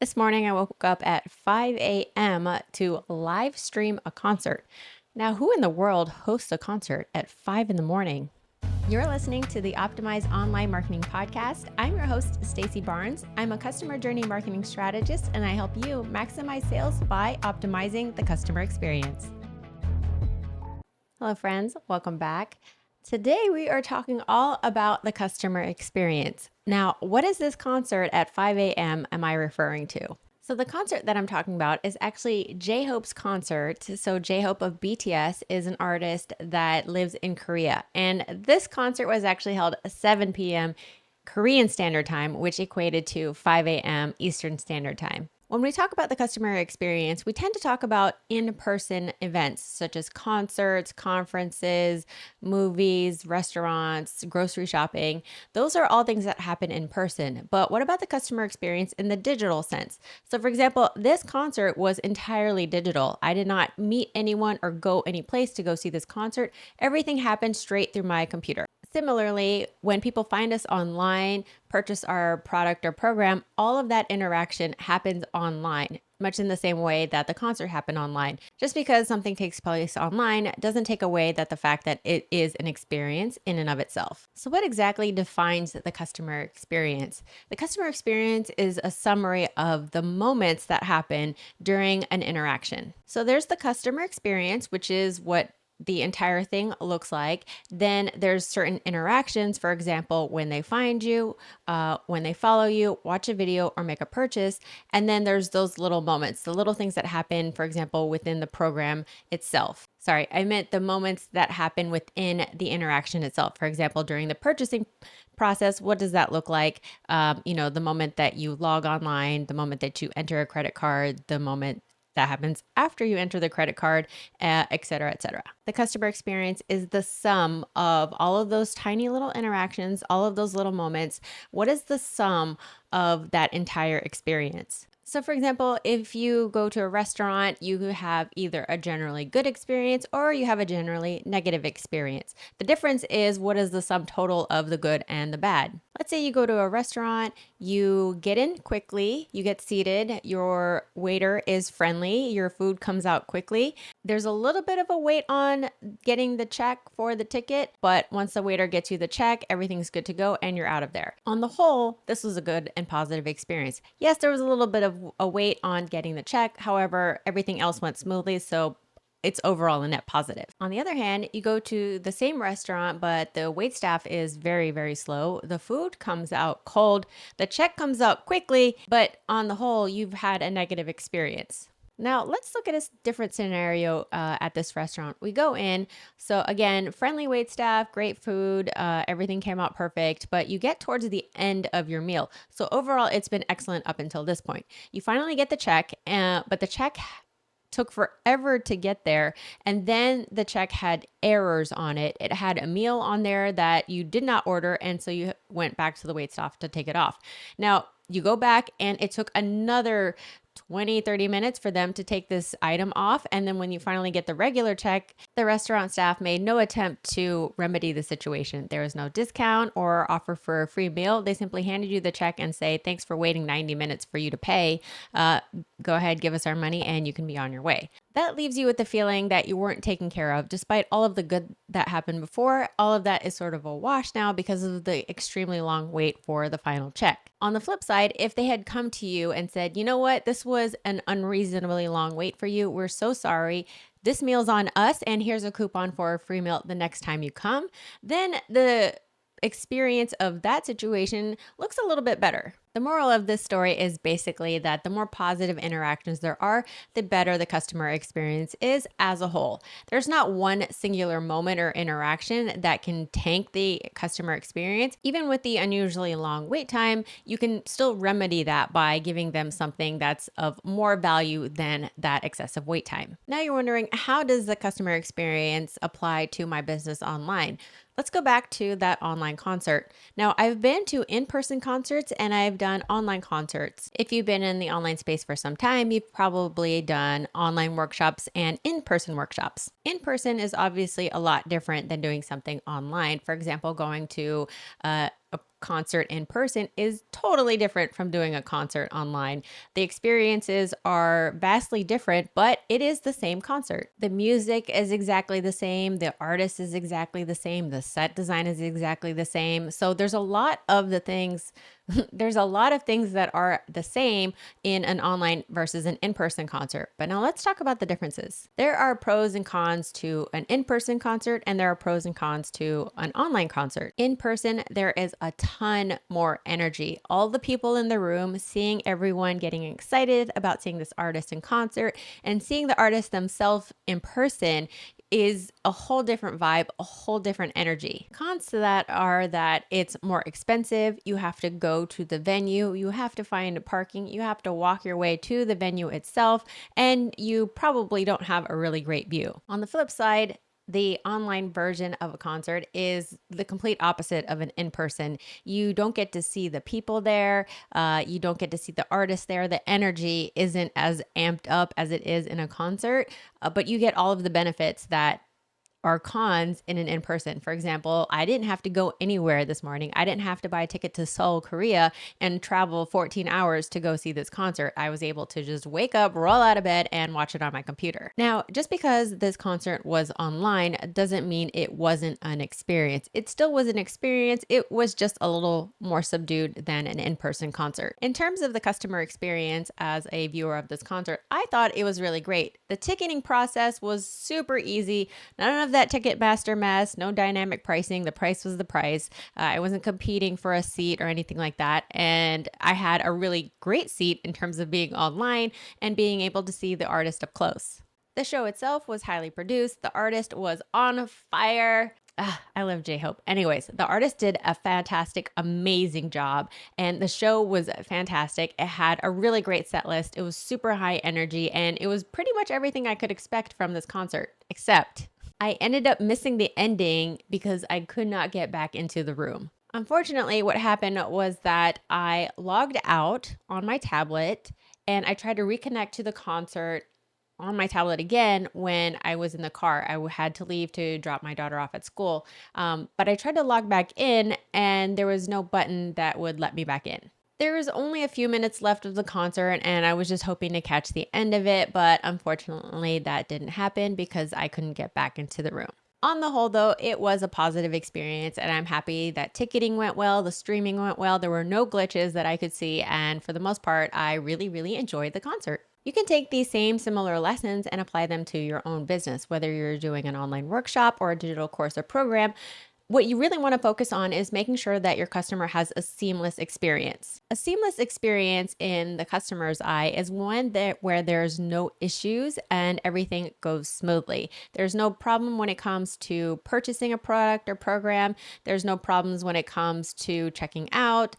This morning, I woke up at 5 a.m. to live stream a concert. Now, who in the world hosts a concert at 5 in the morning? You're listening to the Optimize Online Marketing Podcast. I'm your host, Stacey Barnes. I'm a customer journey marketing strategist, and I help you maximize sales by optimizing the customer experience. Hello, friends. Welcome back. Today, we are talking all about the customer experience. Now, what is this concert at 5 a.m. am I referring to? So the concert that I'm talking about is actually J-Hope's concert. So J-Hope of BTS is an artist that lives in Korea. And this concert was actually held at 7 p.m. Korean Standard Time, which equated to 5 a.m. Eastern Standard Time. When we talk about the customer experience, we tend to talk about in-person events such as concerts, conferences, movies, restaurants, grocery shopping. Those are all things that happen in person. But what about the customer experience in the digital sense? So for example, this concert was entirely digital. I did not meet anyone or go any place to go see this concert. Everything happened straight through my computer. Similarly, when people find us online, purchase our product or program, all of that interaction happens online, much in the same way that the concert happened online. Just because something takes place online doesn't take away that the fact that it is an experience in and of itself. So what exactly defines the customer experience? The customer experience is a summary of the moments that happen during an interaction. So there's the customer experience, which is what the entire thing looks like. Then there's certain interactions, for example, when they find you, when they follow you, watch a video, or make a purchase. And then there's those little moments, the little things that happen, for example, within the program itself. Sorry, I meant the moments that happen within the interaction itself. For example, during the purchasing process, what does that look like? The moment that you log online, the moment that you enter a credit card, the moment that happens after you enter the credit card, et cetera, et cetera. The customer experience is the sum of all of those tiny little interactions, all of those little moments. What is the sum of that entire experience? So for example, if you go to a restaurant, you have either a generally good experience or you have a generally negative experience. The difference is what is the sum total of the good and the bad. Let's say you go to a restaurant, you get in quickly, you get seated, your waiter is friendly, your food comes out quickly. There's a little bit of a wait on getting the check for the ticket, but once the waiter gets you the check, everything's good to go and you're out of there. On the whole, this was a good and positive experience. Yes, there was a little bit of a wait on getting the check. However, everything else went smoothly, so it's overall a net positive. On the other hand, you go to the same restaurant, but the wait staff is very, very slow. The food comes out cold. The check comes out quickly, but on the whole, you've had a negative experience. Now, let's look at a different scenario at this restaurant. We go in. So again, friendly wait staff, great food, everything came out perfect, but you get towards the end of your meal. So overall, it's been excellent up until this point. You finally get the check, but the check took forever to get there. And then the check had errors on it. It had a meal on there that you did not order. And so you went back to the wait staff to take it off. Now you go back and it took another 20-30 minutes for them to take this item off. And then when you finally get the regular check, the restaurant staff made no attempt to remedy the situation. There was no discount or offer for a free meal. They simply handed you the check and say, thanks for waiting 90 minutes for you to pay. Go ahead, give us our money and you can be on your way. That leaves you with the feeling that you weren't taken care of. Despite all of the good that happened before, all of that is sort of a wash now because of the extremely long wait for the final check. On the flip side, if they had come to you and said, you know what, this was an unreasonably long wait for you. We're so sorry. This meal's on us and here's a coupon for a free meal the next time you come. Then the experience of that situation looks a little bit better. The moral of this story is basically that the more positive interactions there are, the better the customer experience is as a whole. There's not one singular moment or interaction that can tank the customer experience. Even with the unusually long wait time, you can still remedy that by giving them something that's of more value than that excessive wait time. Now you're wondering, how does the customer experience apply to my business online? Let's go back to that online concert. Now, I've been to in-person concerts and I've done online concerts. If you've been in the online space for some time, you've probably done online workshops and in-person workshops. In-person is obviously a lot different than doing something online. For example, going to a concert in person is totally different from doing a concert online. The experiences are vastly different, but it is the same concert. The music is exactly the same, the artist is exactly the same, the set design is exactly the same. So there's a lot of the things there's a lot of things that are the same in an online versus an in-person concert. But now let's talk about the differences. There are pros and cons to an in-person concert, and there are pros and cons to an online concert. In person, there is a ton more energy. All the people in the room, seeing everyone getting excited about seeing this artist in concert and seeing the artist themselves in person is a whole different vibe, a whole different energy. Cons to that are that it's more expensive. You have to go to the venue, you have to find parking, you have to walk your way to the venue itself, and you probably don't have a really great view. On the flip side, the online version of a concert is the complete opposite of an in-person. You don't get to see the people there. You don't get to see the artist there. The energy isn't as amped up as it is in a concert, but you get all of the benefits that are cons in an in-person. For example, I didn't have to go anywhere this morning. I didn't have to buy a ticket to Seoul, Korea and travel 14 hours to go see this concert. I was able to just wake up, roll out of bed and watch it on my computer. Now, just because this concert was online doesn't mean it wasn't an experience. It still was an experience. It was just a little more subdued than an in-person concert. In terms of the customer experience as a viewer of this concert, I thought it was really great. The ticketing process was super easy. None of that Ticketmaster mess, no dynamic pricing. The price was the price. I wasn't competing for a seat or anything like that. And I had a really great seat in terms of being online and being able to see the artist up close. The show itself was highly produced. The artist was on fire. I love J-Hope. Anyways, the artist did a fantastic, amazing job, and the show was fantastic. It had a really great set list. It was super high energy, and it was pretty much everything I could expect from this concert, except I ended up missing the ending because I could not get back into the room. Unfortunately, what happened was that I logged out on my tablet and I tried to reconnect to the concert on my tablet again when I was in the car. I had to leave to drop my daughter off at school. But I tried to log back in and there was no button that would let me back in. There was only a few minutes left of the concert and I was just hoping to catch the end of it, but unfortunately that didn't happen because I couldn't get back into the room. On the whole, though, it was a positive experience and I'm happy that ticketing went well, the streaming went well, there were no glitches that I could see, and for the most part, I really enjoyed the concert. You can take these same similar lessons and apply them to your own business, whether you're doing an online workshop or a digital course or program. What you really want to focus on is making sure that your customer has a seamless experience. A seamless experience in the customer's eye is one where there's no issues and everything goes smoothly. There's no problem when it comes to purchasing a product or program. There's no problems when it comes to checking out.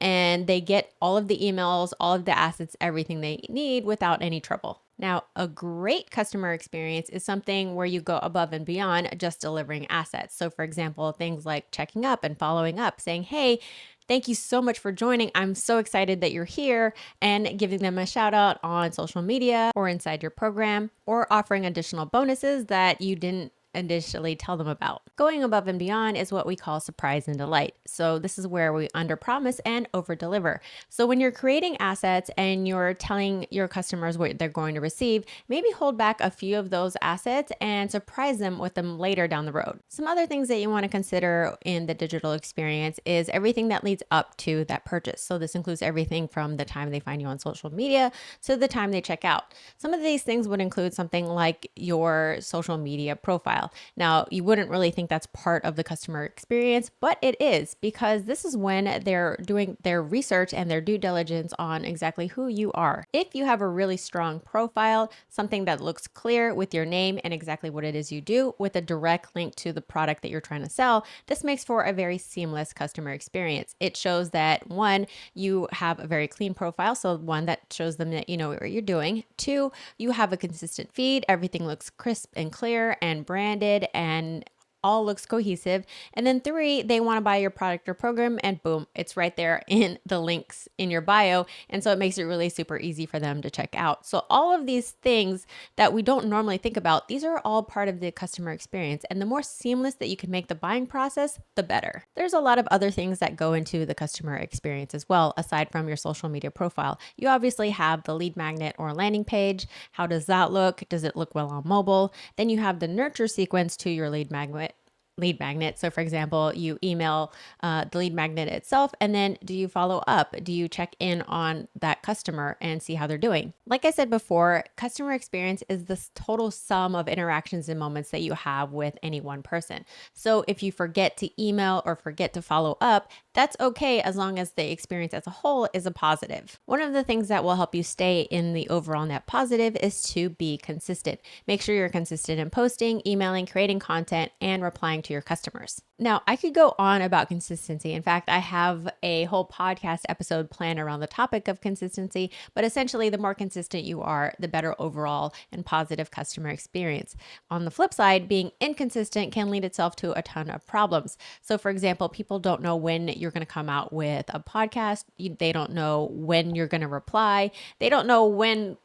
And they get all of the emails, all of the assets, everything they need without any trouble. Now, a great customer experience is something where you go above and beyond just delivering assets. So for example, things like checking up and following up, saying, hey, thank you so much for joining. I'm so excited that you're here, and giving them a shout out on social media or inside your program, or offering additional bonuses that you didn't initially tell them about. Going above and beyond is what we call surprise and delight. So this is where we underpromise and overdeliver. So when you're creating assets and you're telling your customers what they're going to receive, maybe hold back a few of those assets and surprise them with them later down the road. Some other things that you want to consider in the digital experience is everything that leads up to that purchase. So this includes everything from the time they find you on social media to the time they check out. Some of these things would include something like your social media profile. Now, you wouldn't really think that's part of the customer experience, but it is, because this is when they're doing their research and their due diligence on exactly who you are. If you have a really strong profile, something that looks clear with your name and exactly what it is you do, with a direct link to the product that you're trying to sell, this makes for a very seamless customer experience. It shows that, one, you have a very clean profile, so one that shows them that you know what you're doing. Two, you have a consistent feed. Everything looks crisp and clear and branded and all looks cohesive. And then 3, they want to buy your product or program, and boom, it's right there in the links in your bio. And so it makes it really super easy for them to check out. So all of these things that we don't normally think about, these are all part of the customer experience. And the more seamless that you can make the buying process, the better. There's a lot of other things that go into the customer experience as well, aside from your social media profile. You obviously have the lead magnet or landing page. How does that look? Does it look well on mobile? Then you have the nurture sequence to your lead magnet. So for example, you email the lead magnet itself, and then do you follow up? Do you check in on that customer and see how they're doing? Like I said before, customer experience is the total sum of interactions and moments that you have with any one person. So if you forget to email or forget to follow up, that's okay as long as the experience as a whole is a positive. One of the things that will help you stay in the overall net positive is to be consistent. Make sure you're consistent in posting, emailing, creating content, and replying to your customers. Now, I could go on about consistency. In fact, I have a whole podcast episode planned around the topic of consistency, but essentially, the more consistent you are, the better overall and positive customer experience. On the flip side, being inconsistent can lead itself to a ton of problems. So, for example, people don't know when you're going to come out with a podcast. They don't know when you're going to reply. They don't know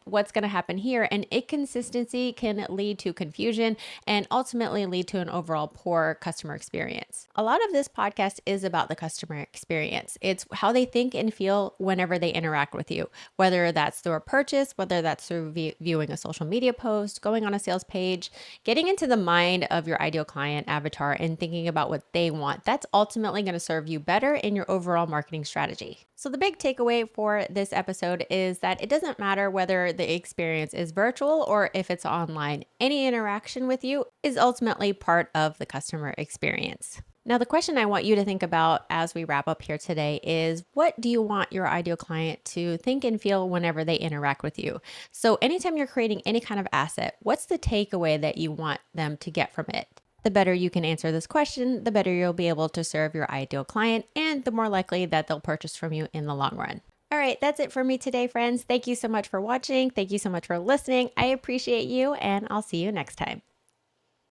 what's going to happen here. And inconsistency can lead to confusion and ultimately lead to an overall poor customer experience. A lot of this podcast is about the customer experience. It's how they think and feel whenever they interact with you, whether that's through a purchase, whether that's through viewing a social media post, going on a sales page, getting into the mind of your ideal client avatar and thinking about what they want. That's ultimately going to serve you better in your overall marketing strategy. So the big takeaway for this episode is that it doesn't matter whether the experience is virtual or if it's online. Any interaction with you is ultimately part of the customer experience. Now, the question I want you to think about as we wrap up here today is, what do you want your ideal client to think and feel whenever they interact with you? So anytime you're creating any kind of asset, what's the takeaway that you want them to get from it? The better you can answer this question, the better you'll be able to serve your ideal client, and the more likely that they'll purchase from you in the long run. All right, that's it for me today, friends. Thank you so much for watching. Thank you so much for listening. I appreciate you, and I'll see you next time.